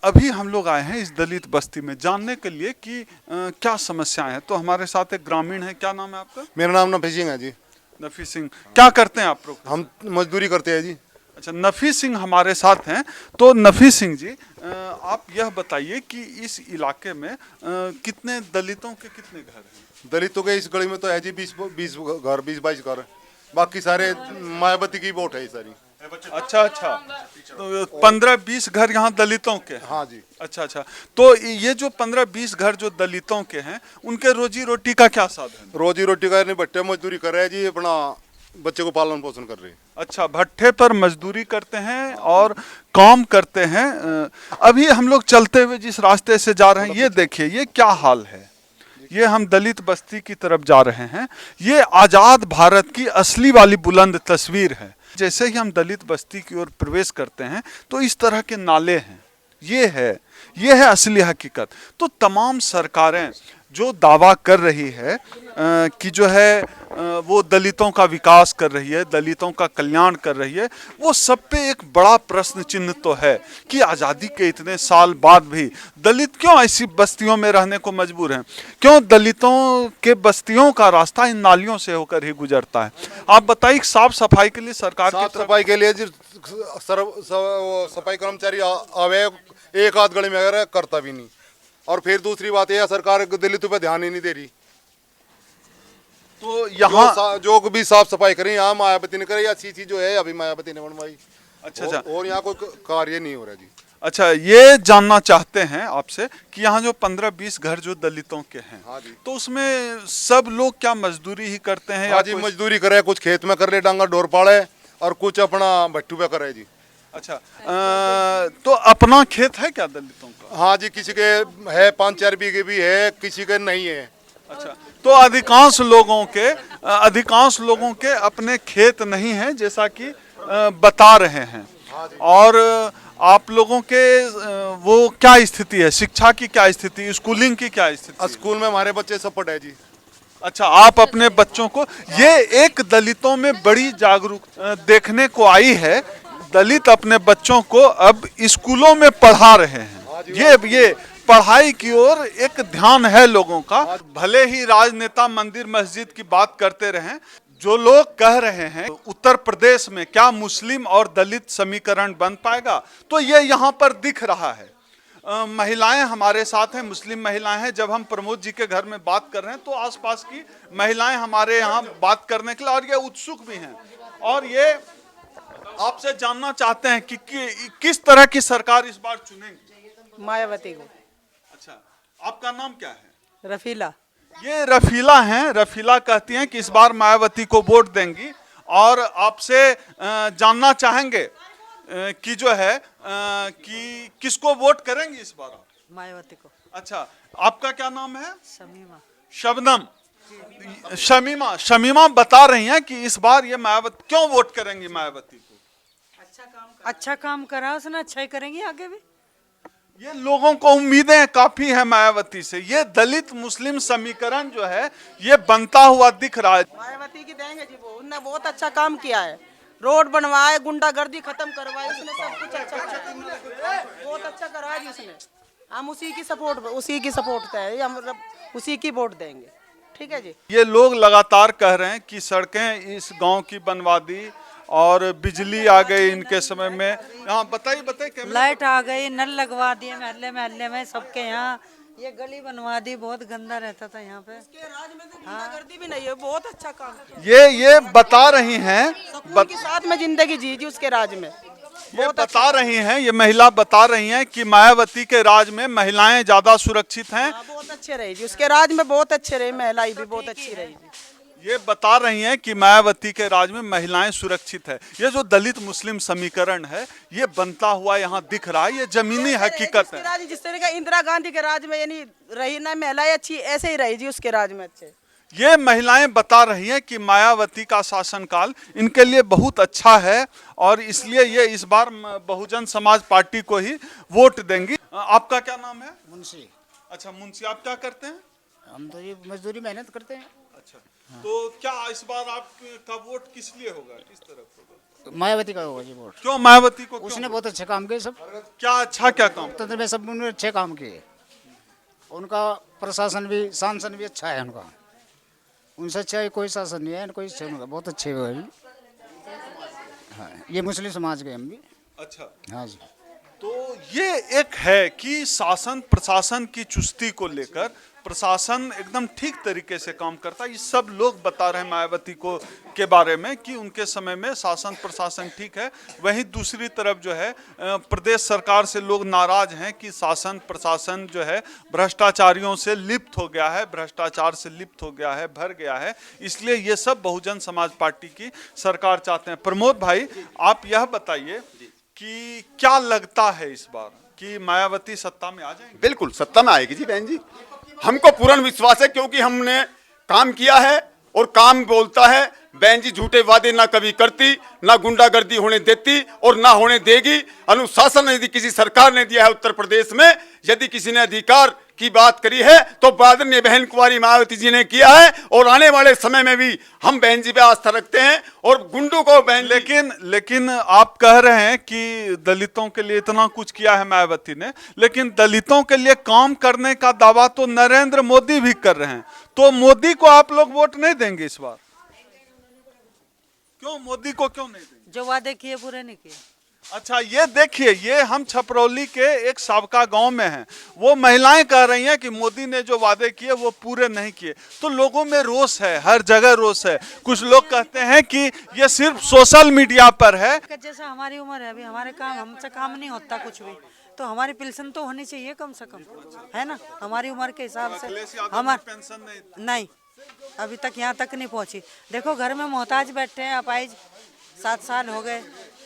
अभी हम लोग आए हैं इस दलित बस्ती में जानने के लिए कि क्या समस्याएं हैं। तो हमारे साथ एक ग्रामीण है, क्या नाम है आपका? मेरा नाम नफी सिंह है जी। नफी सिंह, क्या करते हैं आप लोग? हम मजदूरी करते हैं जी। अच्छा, नफी सिंह हमारे साथ हैं। तो नफी सिंह जी, आप यह बताइए कि इस इलाके में कितने दलितों के कितने घर हैं? दलितों के इस गली में तो है जी 20-22 घर। बाकी सारे मायावती की वोट है ये सारी। अच्छा अच्छा, तो 15-20 घर यहाँ दलितों के हैं। हाँ जी। अच्छा अच्छा, तो ये जो 15-20 घर जो दलितों के हैं, उनके रोजी रोटी का क्या साधन है? रोजी रोटी का नहीं, भट्टे मजदूरी कर रहे हैं जी, अपना बच्चे को पालन पोषण कर रहे हैं। अच्छा, भट्ठे पर मजदूरी करते हैं और काम करते हैं। अभी हम लोग चलते हुए जिस रास्ते से जा रहे हैं, ये देखिए ये क्या हाल है। ये हम दलित बस्ती की तरफ जा रहे हैं। ये आजाद भारत की असली वाली बुलंद तस्वीर है। जैसे ही हम दलित बस्ती की ओर प्रवेश करते हैं तो इस तरह के नाले हैं। ये है असली हकीकत। तो तमाम सरकारें जो दावा कर रही है कि जो है वो दलितों का विकास कर रही है, दलितों का कल्याण कर रही है, वो सब पे एक बड़ा प्रश्न चिन्ह तो है कि आज़ादी के इतने साल बाद भी दलित क्यों ऐसी बस्तियों में रहने को मजबूर हैं? क्यों दलितों के बस्तियों का रास्ता इन नालियों से होकर ही गुजरता है? आप बताइए, साफ सफाई के लिए सरकार की साफ सफाई के लिए जी सफाई कर्मचारी आवे, एक आध गली में अगर करता भी नहीं। और फिर दूसरी बात यह, सरकार दलितों पे ध्यान ही नहीं दे रही। तो यहाँ जो भी साफ सफाई करें, यहाँ मायावती ने करे या सीसी जो है अभी मायावती ने बनवाई। अच्छा, और यहाँ कोई कार्य नहीं हो रहा जी। अच्छा, ये जानना चाहते हैं आपसे कि यहाँ जो 15-20 घर जो दलितों के हैं, हाँ जी, तो उसमें सब लोग क्या मजदूरी ही करते हैं? हाँ जी, मजदूरी करे, कुछ खेत में कर ले, डांगा डोर पाड़े, और कुछ अपना भट्टू पे करे जी। अच्छा, तो अपना खेत है क्या दलितों का? हाँ जी, किसी के है 5-4 बीघे भी है, किसी के नहीं है। अच्छा, तो अधिकांश लोगों के अपने खेत नहीं हैं, जैसा कि बता रहे हैं। और आप लोगों के वो क्या स्थिति है, शिक्षा की क्या स्थिति, स्कूलिंग की क्या स्थिति? स्कूल में हमारे बच्चे सब पढ़े जी। अच्छा, आप अपने बच्चों को, ये एक दलितों में बड़ी जागरूकता देखने को आई है। दलित अपने बच्चों को अब स्कूलों में पढ़ा रहे हैं। ये पढ़ाई की ओर एक ध्यान है लोगों का। भले ही राजनेता मंदिर मस्जिद की बात करते रहें, जो लोग कह रहे हैं उत्तर प्रदेश में क्या मुस्लिम और दलित समीकरण बन पाएगा, तो ये यहाँ पर दिख रहा है। महिलाएं हमारे साथ हैं, मुस्लिम महिलाएं हैं। जब हम प्रमोद जी के घर में बात कर रहे हैं तो आसपास की महिलाएं हमारे यहाँ बात करने के लिए, और ये उत्सुक भी हैं, और ये आपसे जानना चाहते हैं कि किस तरह की सरकार इस बार चुनेंगे? मायावती को। अच्छा, आपका नाम क्या है? रफीला। ये रफीला हैं। रफीला कहती हैं कि इस बार मायावती को वोट देंगी, और आपसे जानना चाहेंगे कि जो है कि किसको वोट करेंगी इस बार आप? मायावती को। अच्छा, आपका क्या नाम है? शमीमा। शबनम। शमीमा बता रही हैं कि इस बार ये मायावती क्यों वोट करेंगी मायावती को? अच्छा काम करा उसने, अच्छा ही करेंगी आगे भी। ये लोगों को उम्मीदें काफी है मायावती से। ये दलित मुस्लिम समीकरण जो है ये बनता हुआ दिख रहा है। मायावती की देंगे जी, वो उन्होंने बहुत अच्छा काम किया है। रोड बनवाए, गुंडागर्दी खत्म करवाई उसने, सब कुछ अच्छा करा, बहुत अच्छा करा जी उसने। हम उसी की सपोर्ट है, हम उसी की वोट देंगे। ठीक है जी। ये लोग लगातार कह रहे हैं कि सड़कें इस गांव की बनवा दी और बिजली आ गई इनके समय में। यहाँ बताइए लाइट आ गई, नल लगवा दिए महल्ले में सबके यहाँ। ये गली बनवा दी, बहुत गंदा रहता था यहाँ पे। उसके राज में तो गुंडागर्दी भी नहीं है, बहुत अच्छा काम किया। ये बता रही हैं, के साथ में जिंदगी जी उसके राज में। ये बता रही हैं, ये महिला बता रही हैं कि मायावती के राज में महिलाएं ज्यादा सुरक्षित हैं। बहुत अच्छे रही जी, उसके राज में बहुत अच्छे रही, महिलाएं भी बहुत अच्छी रही जी। ये बता रही हैं कि मायावती के राज में महिलाएं सुरक्षित है। ये जो दलित मुस्लिम समीकरण है ये बनता हुआ यहाँ दिख रहा है, ये जमीनी हकीकत है। जिस तरह का इंदिरा गांधी के राज में यानी रही ना महिलाएं अच्छी, ऐसे ही रही जी उसके राज में अच्छे। ये महिलाएं बता रही हैं कि मायावती का शासनकाल इनके लिए बहुत अच्छा है, और इसलिए ये इस बार बहुजन समाज पार्टी को ही वोट देंगी। आपका क्या नाम है? मुंशी। अच्छा मुंशी, आप क्या करते हैं? हम तो ये मजदूरी मेहनत करते हैं। अच्छा, तो क्या इस बार आपका वोट किस लिए होगा, किस तरफ होगा? मायावती का होगा जी वोट। क्यों मायावती को? क्यों? उसने बहुत अच्छे काम किए, सब क्या अच्छा, क्या काम? तंत्र में सब उन्होंने अच्छे काम किए। उनका प्रशासन भी, शासन भी अच्छा है उनका। उनसे अच्छा कोई शासन नहीं है, कोई अच्छा उनका बहुत अच्छे हुए हैं। हाँ, ये मुस्लिम समाज के हम भी। अच्छा, हाँ जी। तो ये एक है कि शासन प्रशासन की चुस्ती को लेकर प्रशासन एकदम ठीक तरीके से काम करता है। ये सब लोग बता रहे हैं मायावती को के बारे में कि उनके समय में शासन प्रशासन ठीक है। वहीं दूसरी तरफ जो है प्रदेश सरकार से लोग नाराज हैं कि शासन प्रशासन जो है भ्रष्टाचारियों से लिप्त हो गया है, भ्रष्टाचार से लिप्त हो गया है, भर गया है। इसलिए ये सब बहुजन समाज पार्टी की सरकार चाहते हैं। प्रमोद भाई, आप यह बताइए कि क्या लगता है इस बार कि मायावती सत्ता में आ जाएंगे? बिल्कुल सत्ता में आएगी जी बहन जी, हमको पूर्ण विश्वास है, क्योंकि हमने काम किया है और काम बोलता है। बहन जी झूठे वादे ना कभी करती, ना गुंडागर्दी होने देती और ना होने देगी। अनुशासन यदि किसी सरकार ने दिया है उत्तर प्रदेश में, यदि किसी ने अधिकार की बात करी है तो आदरणीय बहन कुमारी मायावती जी ने किया है। और आने वाले समय में भी हम बहन जी पे आस्था रखते हैं और गुंडों को बहन। लेकिन आप कह रहे हैं कि दलितों के लिए इतना कुछ किया है मायावती ने, लेकिन दलितों के लिए काम करने का दावा तो नरेंद्र मोदी भी कर रहे हैं। तो मोदी को आप लोग वोट नहीं देंगे इस बार? क्यों मोदी को क्यों नहीं देंगे? जो वादे किए पूरे नहीं किए। अच्छा, ये देखिए, ये हम छपरौली के एक साबका गांव में हैं। वो महिलाएं कह रही हैं कि मोदी ने जो वादे किए वो पूरे नहीं किए। तो लोगों में रोष है, हर जगह रोष है। कुछ लोग कहते हैं कि ये सिर्फ सोशल मीडिया पर है। जैसा हमारी उम्र है, अभी हमारे काम हमसे काम नहीं होता कुछ भी, तो हमारी पेंशन तो होनी चाहिए कम से कम, है ना? हमारी उम्र के हिसाब से हमारी पेंशन नहीं अभी तक यहाँ तक नहीं पहुँची। देखो घर में मोहताज बैठे हैं, अपाइज 7 साल हो गए,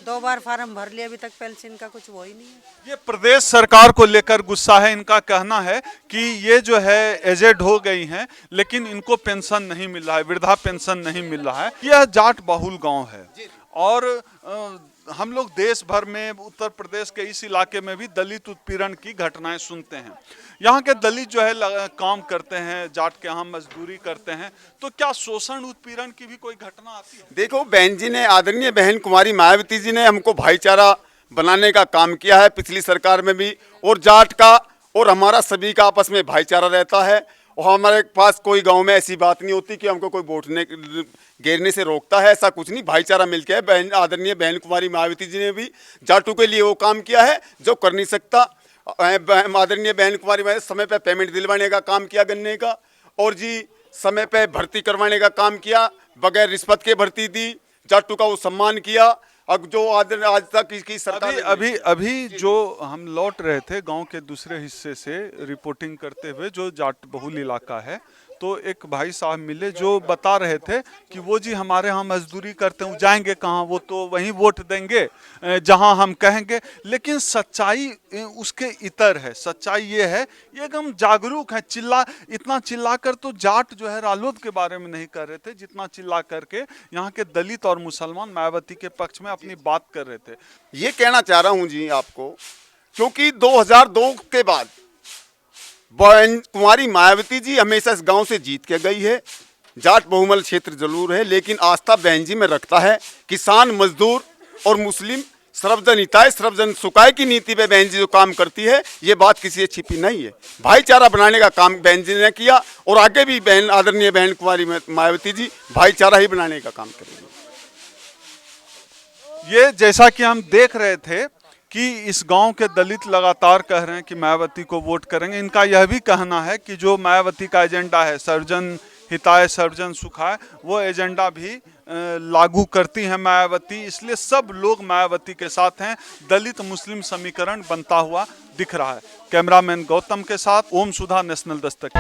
2 बार फार्म भर लिया, अभी तक पेंशन का कुछ वो ही नहीं है। ये प्रदेश सरकार को लेकर गुस्सा है। इनका कहना है कि ये जो है एजेड हो गई हैं, लेकिन इनको पेंशन नहीं मिल रहा है, वृद्धा पेंशन नहीं मिल रहा है। यह जाट बहुल गांव है और हम लोग देश भर में उत्तर प्रदेश के इस इलाके में भी दलित उत्पीड़न की घटनाएं सुनते हैं। यहाँ के दलित जो है काम करते हैं, जाट के यहाँ मजदूरी करते हैं। तो क्या शोषण उत्पीड़न की भी कोई घटना आती है? देखो बहन जी ने, आदरणीय बहन कुमारी मायावती जी ने हमको भाईचारा बनाने का काम किया है पिछली सरकार में भी, और जाट का और हमारा सभी का आपस में भाईचारा रहता है। और हमारे पास कोई गांव में ऐसी बात नहीं होती कि हमको कोई वोटने घेरने से रोकता है, ऐसा कुछ नहीं। भाईचारा मिलके है। बहन आदरणीय बहन कुमारी मायावती जी ने भी जाटू के लिए वो काम किया है जो कर नहीं सकता। आदरणीय बहन कुमारी मायावती समय पे पेमेंट दिलवाने का काम किया गन्ने का, और जी समय पे भर्ती करवाने का काम किया, बगैर रिश्वत के भर्ती दी, जाटू का वो सम्मान किया। अब जो आज तक इसकी सरकार अभी जो हम लौट रहे थे गांव के दूसरे हिस्से से रिपोर्टिंग करते हुए, जो जाट बहुल इलाका है, तो एक भाई साहब मिले जो बता रहे थे कि वो जी हमारे यहाँ मजदूरी करते हैं, जाएंगे कहाँ, वो तो वहीं वोट देंगे जहाँ हम कहेंगे। लेकिन सच्चाई उसके इतर है। सच्चाई ये है, ये एकदम जागरूक है। इतना चिल्ला कर तो जाट जो है रालोद के बारे में नहीं कर रहे थे, जितना चिल्ला करके यहाँ के दलित और मुसलमान मायावती के पक्ष में अपनी बात कर रहे थे। ये कहना चाह रहा हूँ जी आपको, क्योंकि 2002 के बाद बहन कुमारी मायावती जी हमेशा इस गांव से जीत के गई है। जाट बहुमल क्षेत्र जरूर है, लेकिन आस्था बहन जी में रखता है। किसान, मजदूर और मुस्लिम सर्वजन हिताय सर्वजन सुखाय की नीति पे बहन जी जो काम करती है, ये बात किसी से छिपी नहीं है। भाईचारा बनाने का काम बहन जी ने किया और आगे भी बहन आदरणीय बहन कुमारी मायावती जी भाईचारा ही बनाने का काम करेंगे। ये जैसा कि हम देख रहे थे कि इस गांव के दलित लगातार कह रहे हैं कि मायावती को वोट करेंगे। इनका यह भी कहना है कि जो मायावती का एजेंडा है, सर्वजन हिताय सर्वजन सुखाय, वो एजेंडा भी लागू करती है मायावती। इसलिए सब लोग मायावती के साथ हैं। दलित मुस्लिम समीकरण बनता हुआ दिख रहा है। कैमरामैन गौतम के साथ ओम सुधा, नेशनल दस्तक।